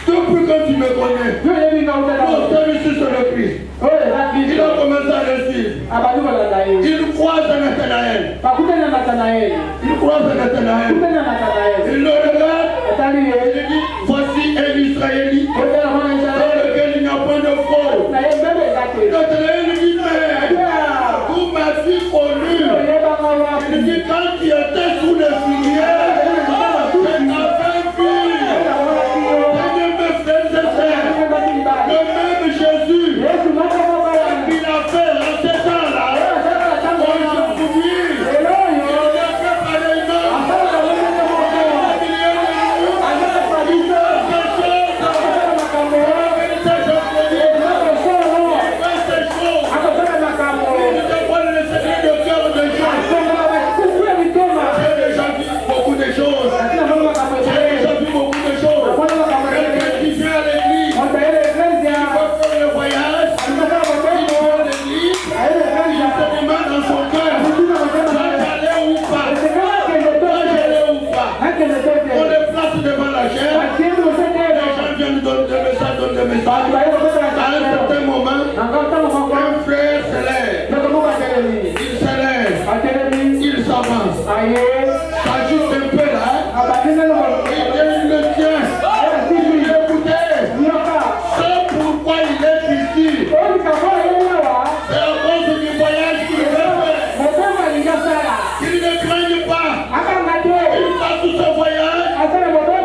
depuis que tu me connais, celui-ci c'est le Christ. Il a commencé à réussir. Il croise Nathanaël. Il croise Nathanaël. Il le regarde. Il dit, voici un Israélite dans lequel il n'y a pas de faux. Nathanaël dit, mais vous m'avez connu. Il dit, quand tu étais sous les filières, le même Jésus, il a fait en ces temps-là, aujourd'hui, il a fait pareillement. Beaucoup de choses. J'ai déjà vu beaucoup de choses. Quelqu'un qui vient à l'église, le voyage, il va à l'église, il se demande dans son cœur, j'allais ou pas, on les place devant la chair, les gens viennent donner des messages, à un certain moment, un frère se lève, il s'avance, ça juste un peu là, il le tient, il l'écoutait, c'est pourquoi il est ici. C'est à cause du voyage qu'il veut faire. Il ne craigne pas. Il passe tout ce voyage.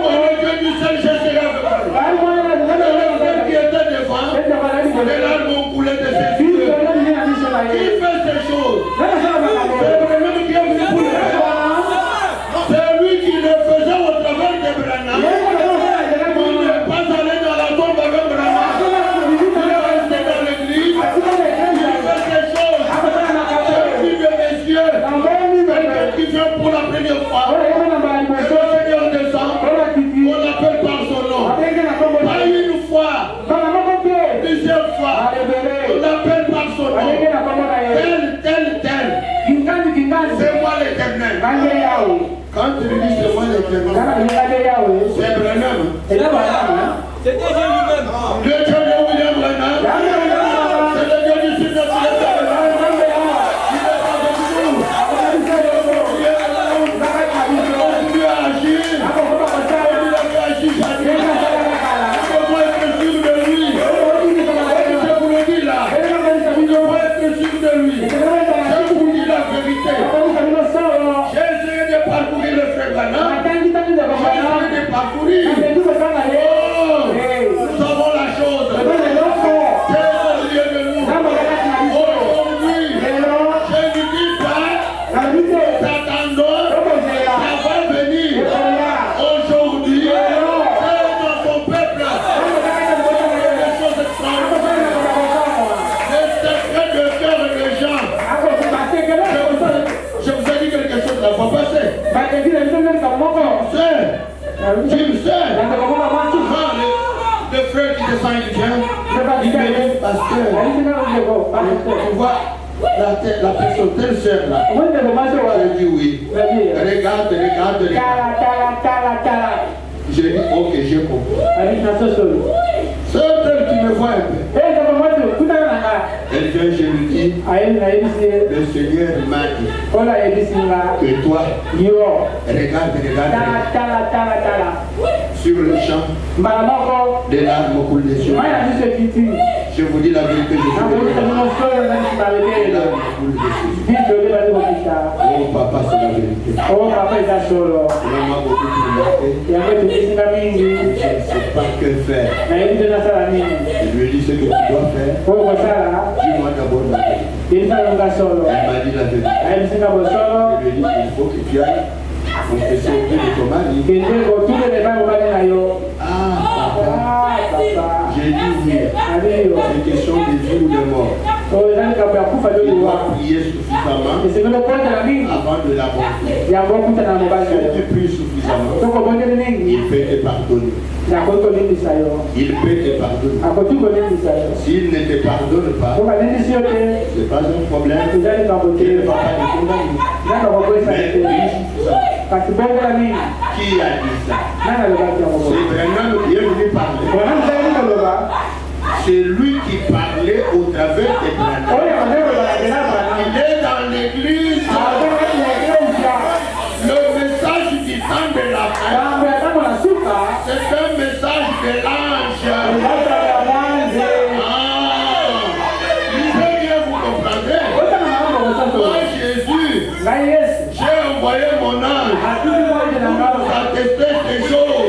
Le Dieu du ciel cherchera avec lui. Celle qui était devant, les larmes ont coulé de ses yeux. Qui fait ces choses? C'est vraiment qui est venu pour le faire. C'est lui qui le faisait au travers de Branham. Il n'est pas allé dans la tombe avec Branham. Il est resté dans l'église. Il fait ces choses. C'est lui de messieurs. Quelqu'un qui vient pour la première fois. Le Seigneur descend. On l'appelle par son nom. Pas une fois. Plusieurs fois. On l'appelle par son nom. Tel. C'est moi l'Éternel. Quand tu lui dis c'est moi l'Éternel, c'est Branham. C'était Dieu lui-même. Le Dieu de William Branham. C'est le Dieu du Sud de l'Éternel. Il est avec nous. Il a agi. Il a agi jamais. On doit être sûr de lui. Je vous le dis là. On doit être sûr de lui. Je vous dis la vérité. J'ai essayé de parcourir le frère Branham. J'ai essayé de parcourir. Oh, nous avons la chose. C'est au milieu de nous. Aujourd'hui, je ne dis pas, t'attendons, ça va venir. Aujourd'hui, c'est dans son peuple. Des choses extraordinaires. Les secrets de cœur des gens. Tu me sais. Le frère qui descend, il vient. Il me dit, pasteur, tu vois la personne, telle sœur là. Je dis oui. Regarde. Je dis, ok, j'ai compris. Sœur, tu me vois un peu. Elle vient, je lui dis, le Seigneur m'a dit que toi, regarde, sur le champ, des larmes coulent des yeux. Je vous dis la vérité, je suis oh papa, c'est la vérité. Elle m'a beaucoup tourmenté. Je ne sais pas que faire. Je lui ai dit ce que tu dois faire. Dis-moi d'abord la vérité. Elle m'a dit la vérité. Je lui ai dit il faut que tu ailles confesser auprès de ton mari. Ah papa, j'ai dit oui. C'est question de vie ou de mort. Il doit prier suffisamment avant de l'aborder. Si tu pries suffisamment, il peut te pardonner. Il peut te pardonner. S'il ne te pardonne pas, ce n'est pas un problème. Il ne va pas te condamner. Mais prie suffisamment. Qui a dit ça? C'est vraiment qui est venu parler. C'est lui qui parlait au travers des Branham. Il est dans l'église. Le message du temps de la fin, c'est un message de l'ange. Lisez bien, vous comprenez. Moi, Jésus, j'ai envoyé mon ange pour attester ces choses.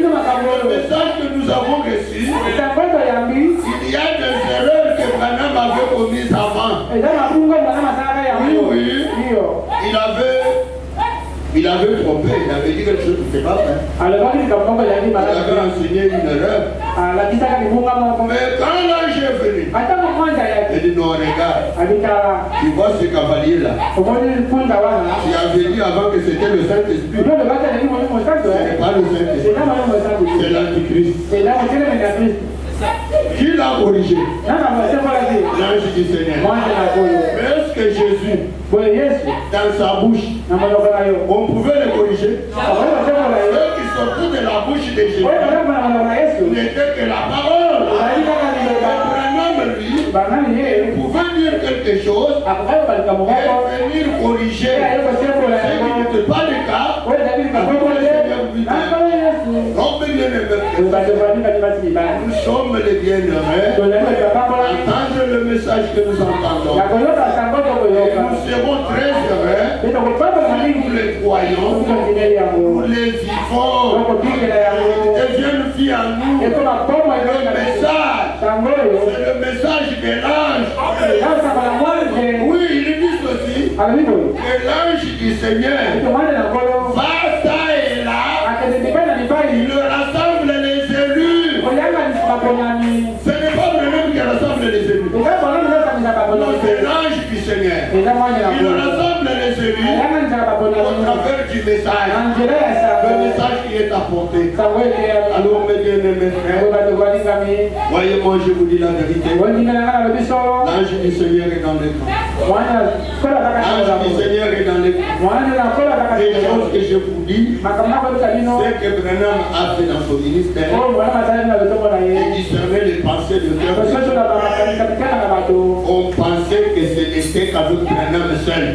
Le message que nous avons reçu, il y a des erreurs que Branham avait commises avant. Oui. Il avait trompé, il avait dit quelque chose qui ne s'est pas fait. Il avait enseigné une erreur. Mais quand l'ange est venu, il dit non, regarde, tu vois ce cavalier-là. Tu avais dit avant que c'était le Saint-Esprit. Ce n'est pas le Saint-Esprit, c'est l'Antichrist. Qui l'a corrigé? L'ange du Seigneur. Mais est-ce que Jésus, dans sa bouche, on pouvait le corriger? Ceux qui sortaient de la bouche de Jésus n'étaient que la parole. Lui, pouvait dire quelque chose et venir corriger. Ce qui n'était pas le cas. Nous sommes les bienheureux. Entendre le message que nous entendons. Et nous serons très heureux. Nous les croyons. Nous les vivons. Deviennent vie en nous. Le message. C'est le message de l'ange. Oui, il dit ceci. Que l'ange du Seigneur va ça et là. Il rassemble les élus. Ce n'est pas vraiment qui rassemble les élus. Non, c'est l'ange du Seigneur. Il rassemble les élus au travers du message. Le message qui est apporté. Alors, mes bien-aimés frères, voyez-moi, je vous dis la vérité. L'ange du Seigneur est dans l'écran. L'ange du Seigneur est dans l'écran. Les choses que je vous dis, c'est que Branham a fait dans son ministère. Il discernait les pensées de cœur. On pensait que ce n'était qu'avec Branham seul.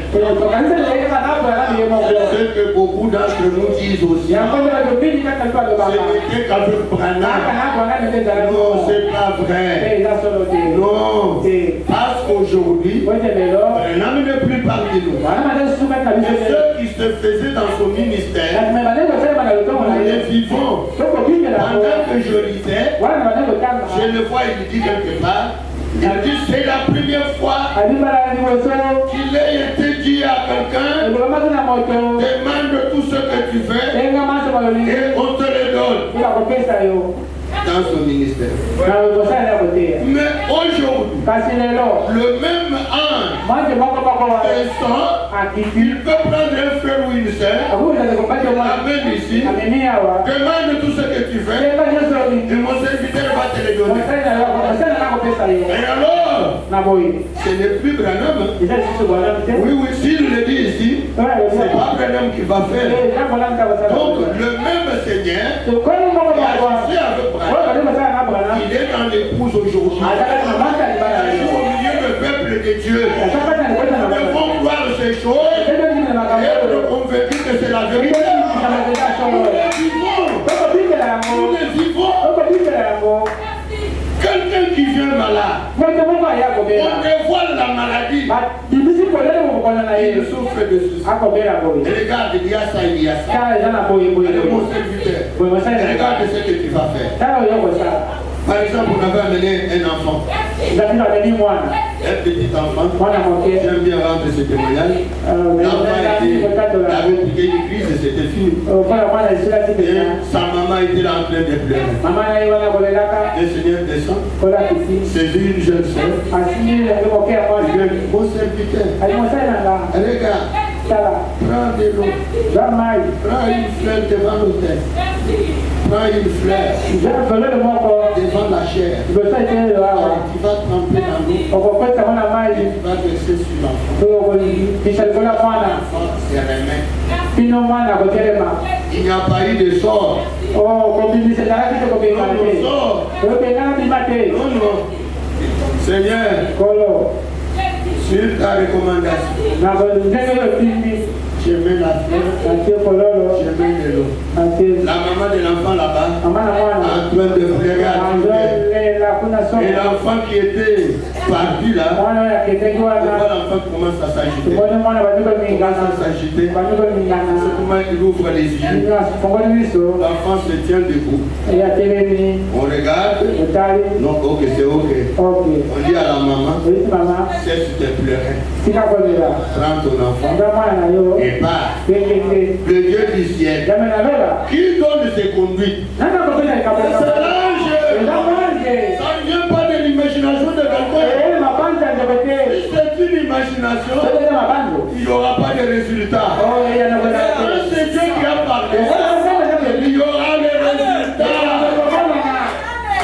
C'est que beaucoup d'entre nous disent aussi. Ce n'était qu'avec Branham. Non, c'est pas vrai. Non, parce qu'aujourd'hui, Branham n'est plus parmi nous. Et ceux qui se faisaient dans son ministère, nous les vivons. Pendant que je lisais, je le vois, il dit quelque part. Il dit c'est la première fois qu'il ait été dit à quelqu'un, demande tout ce que tu veux et on te le donne. dans son ministère. Mais aujourd'hui, le même âne descend, il peut prendre un frère ou une sœur, l'amène ici, demande tout ce que tu fais, et mon serviteur va te le donner. Et alors, ce n'est plus Branham. Oui, oui, s'il le dit ici, c'est pas Branham qui va faire. Donc, le même Seigneur qui a agissé avec Branham, il est dans l'épouse aujourd'hui. Au milieu du peuple de Dieu. Nous devons voir ces choses et être convaincus que c'est la vérité. Nous les vivons. Quelqu'un qui vient malade, on dévoile la maladie. Il souffre de ceci. Regarde, il y a ça, il y a ça. Allez, mon serviteur, regarde ce que tu vas faire. Par exemple, on avait amené un enfant. Un petit enfant. J'aime bien rendre ce témoignage. L'enfant avait piqué l'église et c'était fini. Et sa maman était là en train de pleurer. Le Seigneur descend, saisit une jeune soeur. Mon serviteur, regarde, prends de l'eau, prends une fleur devant l'autel. Prends une fleur devant la chair. Tu vas tremper dans l'eau. Tu vas verser sur l'enfant. C'est la main. Il n'y a pas eu de sort. Seigneur, sur ta recommandation, je mets la fleur, je mets de l'eau. La maman de l'enfant là-bas, en train de pleurer à tout. Et l'enfant qui était parti là, l'enfant commence à s'agiter. C'est comment il ouvre les yeux. L'enfant se tient debout. On regarde. Non, ok, c'est ok. On dit à la maman, cesse de pleurer. Prends ton enfant. Et part. Le Dieu du ciel, qui donne ses conduites, c'est l'ange. Ça ne vient pas de l'imagination de quelqu'un. Si c'est une imagination, il n'y aura pas de résultat. C'est Dieu qui a parlé. Il y aura des résultats.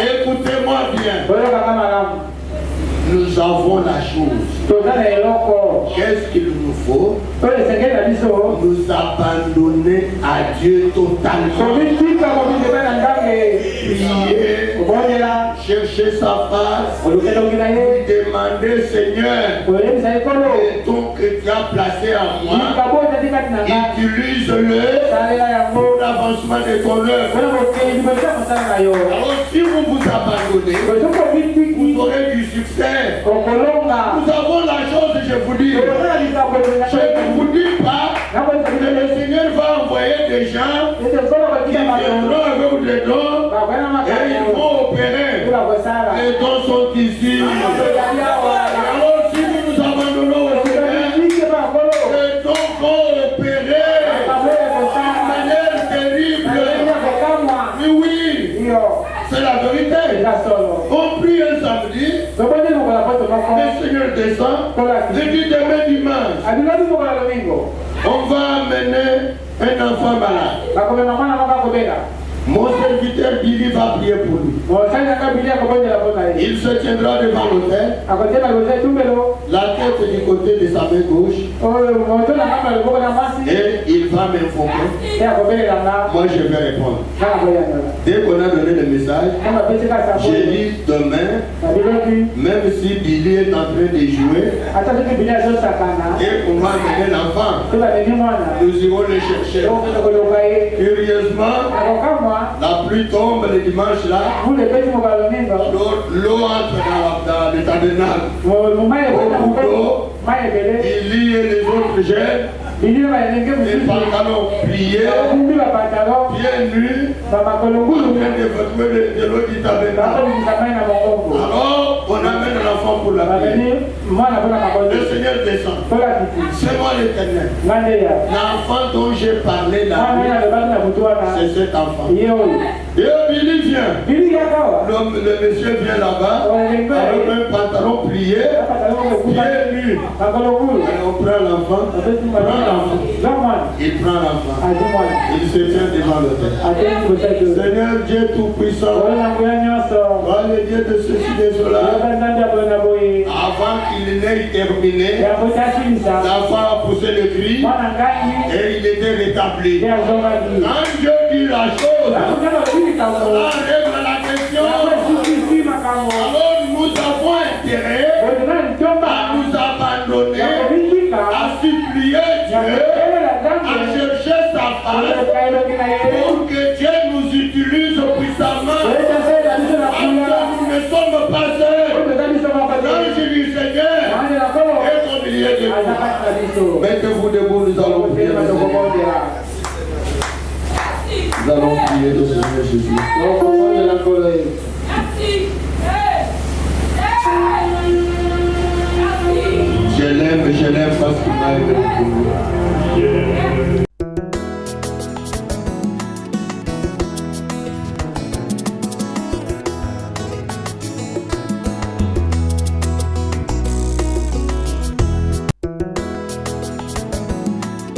Écoutez-moi bien. Nous avons la chose. Qu'est-ce qu'il nous faut? Nous abandonner à Dieu totalement. Prier, chercher sa face, lui demander, Seigneur, le don que tu as placé en moi, utilise-le pour l'avancement de ton œuvre. Alors si vous vous abandonnez, vous aurez du succès. Nous avons la chose, je vous dis. Je ne vous dis pas que le Seigneur va envoyer des gens qui viendront avec des dons et ils vont opérer. Les dons sont ici. Alors si nous nous abandonnons au Seigneur, les dons vont opérer de manière terrible. Oui, c'est la vérité. On prie un samedi, le Seigneur descend, je dis demain dimanche, on va amener un enfant malade. Mon serviteur Billy va prier pour lui. Il se tiendra devant l'autel, la tête du côté de sa main gauche, et il va m'informer. Moi je vais répondre. Dès qu'on a donné le message, j'ai dit demain, même si Billy est en train de jouer, et qu'on va amener l'enfant, nous irons le chercher. Curieusement, la pluie tombe le dimanche là, l'eau entre dans le tabernacle. Beaucoup d'eau, il lit et les autres jettent. Les pantalons pliés, pieds nus, en train de l'eau du tabernacle. Alors, on amène l'enfant pour la prière. Le Seigneur descend. C'est moi l'Éternel. L'enfant dont j'ai parlé là, c'est cet enfant. Et Billy vient. Le monsieur vient là-bas avec un pantalon plié, pieds nus. On prend l'enfant. Il prend l'enfant. Il se tient devant l'autel. Seigneur Dieu Tout-Puissant, le Dieu de ceci, de cela, avant qu'il n'ait terminé, l'enfant a poussé le cri et il était rétabli. Quand Dieu dit la chose, cela règle la question. Alors nous avons intérêt à nous abandonner, à supplier Dieu, à chercher sa face pour que Dieu nous utilise puissamment. Parce que nous ne sommes pas seuls. Quand je dis Seigneur, est au milieu de vous. Mettez-vous debout, nous allons prier. Nous allons prier le Seigneur Jésus. Je l'aime parce qu'il m'a aimé pour nous.